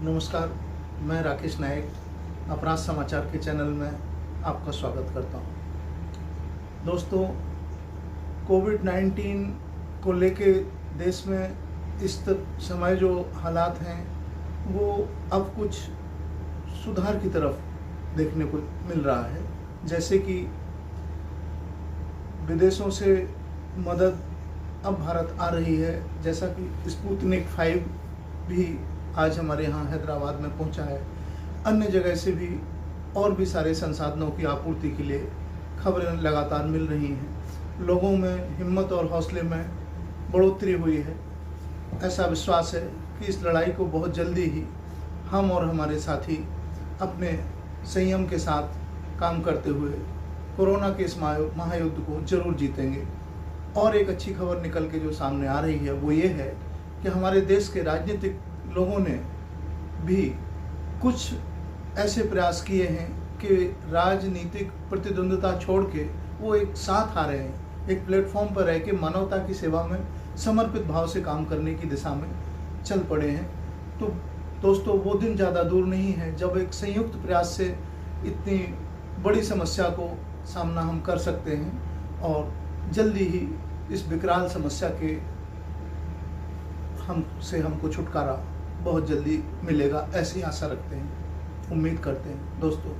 नमस्कार, मैं राकेश नायक अपराध समाचार के चैनल में आपका स्वागत करता हूं। दोस्तों, कोविड-19 को लेके देश में इस समय जो हालात हैं वो अब कुछ सुधार की तरफ देखने को मिल रहा है। जैसे कि विदेशों से मदद अब भारत आ रही है, जैसा कि स्पुतनिक 5 भी आज हमारे यहाँ हैदराबाद में पहुँचा है। अन्य जगह से भी और भी सारे संसाधनों की आपूर्ति के लिए खबरें लगातार मिल रही हैं। लोगों में हिम्मत और हौसले में बढ़ोतरी हुई है। ऐसा विश्वास है कि इस लड़ाई को बहुत जल्दी ही हम और हमारे साथी अपने संयम के साथ काम करते हुए कोरोना के इस महायुद्ध को जरूर जीतेंगे। और एक अच्छी खबर निकल के जो सामने आ रही है वो ये है कि हमारे देश के राजनीतिक लोगों ने भी कुछ ऐसे प्रयास किए हैं कि राजनीतिक प्रतिद्वंद्विता छोड़ के वो एक साथ आ रहे हैं, एक प्लेटफॉर्म पर रह के मानवता की सेवा में समर्पित भाव से काम करने की दिशा में चल पड़े हैं। तो दोस्तों, वो दिन ज़्यादा दूर नहीं है जब एक संयुक्त प्रयास से इतनी बड़ी समस्या को सामना हम कर सकते हैं और जल्दी ही इस विकराल समस्या के हमको छुटकारा बहुत जल्दी मिलेगा, ऐसी आशा रखते हैं, उम्मीद करते हैं। दोस्तों,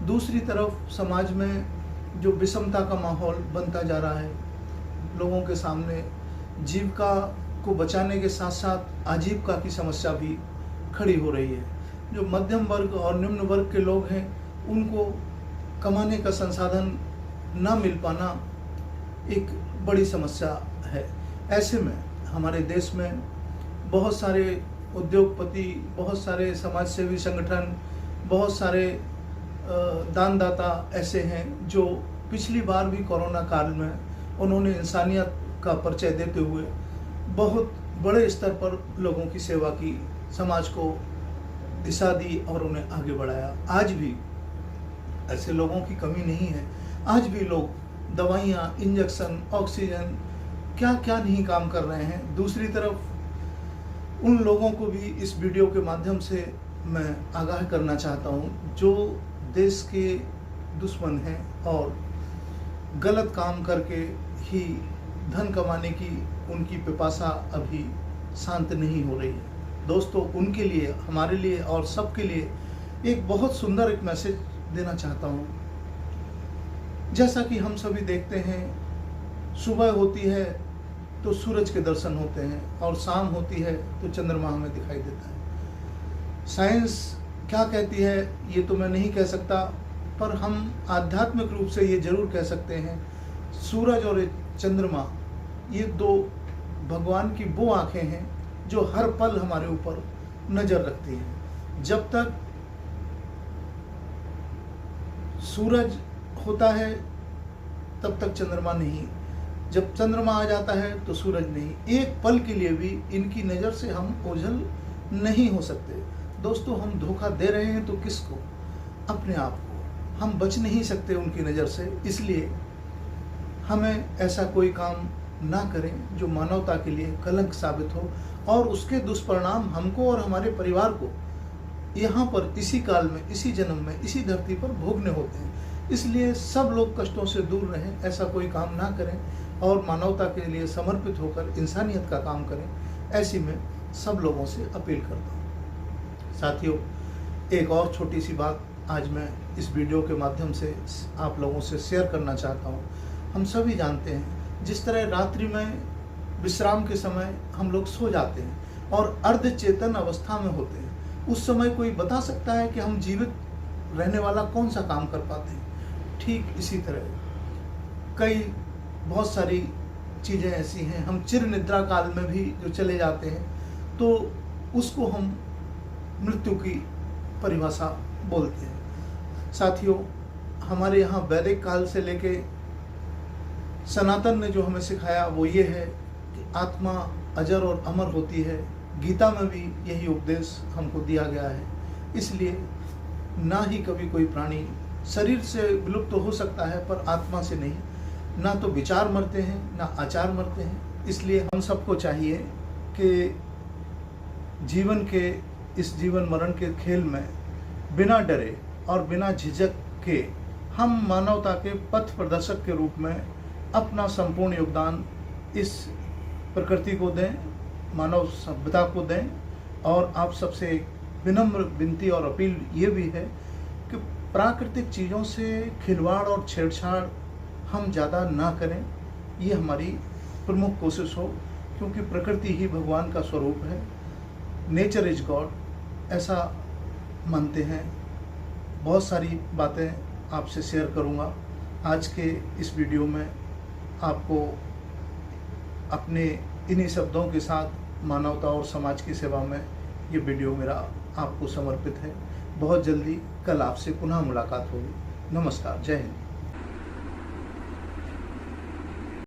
दूसरी तरफ समाज में जो विषमता का माहौल बनता जा रहा है, लोगों के सामने जीविका को बचाने के साथ साथ आजीविका की समस्या भी खड़ी हो रही है। जो मध्यम वर्ग और निम्न वर्ग के लोग हैं उनको कमाने का संसाधन न मिल पाना एक बड़ी समस्या है। ऐसे में हमारे देश में बहुत सारे उद्योगपति, बहुत सारे समाजसेवी संगठन, बहुत सारे दानदाता ऐसे हैं जो पिछली बार भी कोरोना काल में उन्होंने इंसानियत का परिचय देते हुए बहुत बड़े स्तर पर लोगों की सेवा की, समाज को दिशा दी और उन्हें आगे बढ़ाया। आज भी ऐसे लोगों की कमी नहीं है। आज भी लोग दवाइयाँ, इंजेक्शन, ऑक्सीजन, क्या क्या नहीं काम कर रहे हैं। दूसरी तरफ उन लोगों को भी इस वीडियो के माध्यम से मैं आगाह करना चाहता हूं जो देश के दुश्मन हैं और गलत काम करके ही धन कमाने की उनकी पिपासा अभी शांत नहीं हो रही है। दोस्तों, उनके लिए, हमारे लिए और सबके लिए एक बहुत सुंदर एक मैसेज देना चाहता हूं। जैसा कि हम सभी देखते हैं, सुबह होती है तो सूरज के दर्शन होते हैं और शाम होती है तो चंद्रमा हमें दिखाई देता है। साइंस क्या कहती है ये तो मैं नहीं कह सकता, पर हम आध्यात्मिक रूप से ये जरूर कह सकते हैं, सूरज और चंद्रमा ये दो भगवान की वो आंखें हैं जो हर पल हमारे ऊपर नज़र रखती हैं। जब तक सूरज होता है तब तक चंद्रमा नहीं, जब चंद्रमा आ जाता है तो सूरज नहीं। एक पल के लिए भी इनकी नज़र से हम ओझल नहीं हो सकते। दोस्तों, हम धोखा दे रहे हैं तो किसको? अपने आप को। हम बच नहीं सकते उनकी नज़र से, इसलिए हमें ऐसा कोई काम ना करें जो मानवता के लिए कलंक साबित हो और उसके दुष्परिणाम हमको और हमारे परिवार को यहाँ पर इसी काल में, इसी जन्म में, इसी धरती पर भोगने होते हैं। इसलिए सब लोग कष्टों से दूर रहें, ऐसा कोई काम ना करें और मानवता के लिए समर्पित होकर इंसानियत का काम करें, ऐसी मैं सब लोगों से अपील करता हूँ। साथियों, एक और छोटी सी बात आज मैं इस वीडियो के माध्यम से आप लोगों से शेयर करना चाहता हूँ। हम सभी जानते हैं जिस तरह रात्रि में विश्राम के समय हम लोग सो जाते हैं और अर्धचेतन अवस्था में होते हैं, उस समय कोई बता सकता है कि हम जीवित रहने वाला कौन सा काम कर पाते हैं? ठीक इसी तरह बहुत सारी चीज़ें ऐसी हैं, हम चिर निद्रा काल में भी जो चले जाते हैं तो उसको हम मृत्यु की परिभाषा बोलते हैं। साथियों, हमारे यहाँ वैदिक काल से लेके सनातन ने जो हमें सिखाया वो ये है कि आत्मा अजर और अमर होती है। गीता में भी यही उपदेश हमको दिया गया है। इसलिए ना ही कभी कोई प्राणी शरीर से विलुप्त हो सकता है पर आत्मा से नहीं। ना तो विचार मरते हैं, ना आचार मरते हैं। इसलिए हम सबको चाहिए कि जीवन के इस जीवन मरण के खेल में बिना डरे और बिना झिझक के हम मानवता के पथ प्रदर्शक के रूप में अपना संपूर्ण योगदान इस प्रकृति को दें, मानव सभ्यता को दें। और आप सबसे एक विनम्र विनती और अपील ये भी है कि प्राकृतिक चीज़ों से खिलवाड़ और छेड़छाड़ हम ज़्यादा ना करें, ये हमारी प्रमुख कोशिश हो, क्योंकि प्रकृति ही भगवान का स्वरूप है। नेचर इज गॉड, ऐसा मानते हैं। बहुत सारी बातें आपसे शेयर करूंगा। आज के इस वीडियो में आपको अपने इन्हीं शब्दों के साथ मानवता और समाज की सेवा में ये वीडियो मेरा आपको समर्पित है। बहुत जल्दी कल आपसे पुनः मुलाकात होगी। नमस्कार, जय हिंद।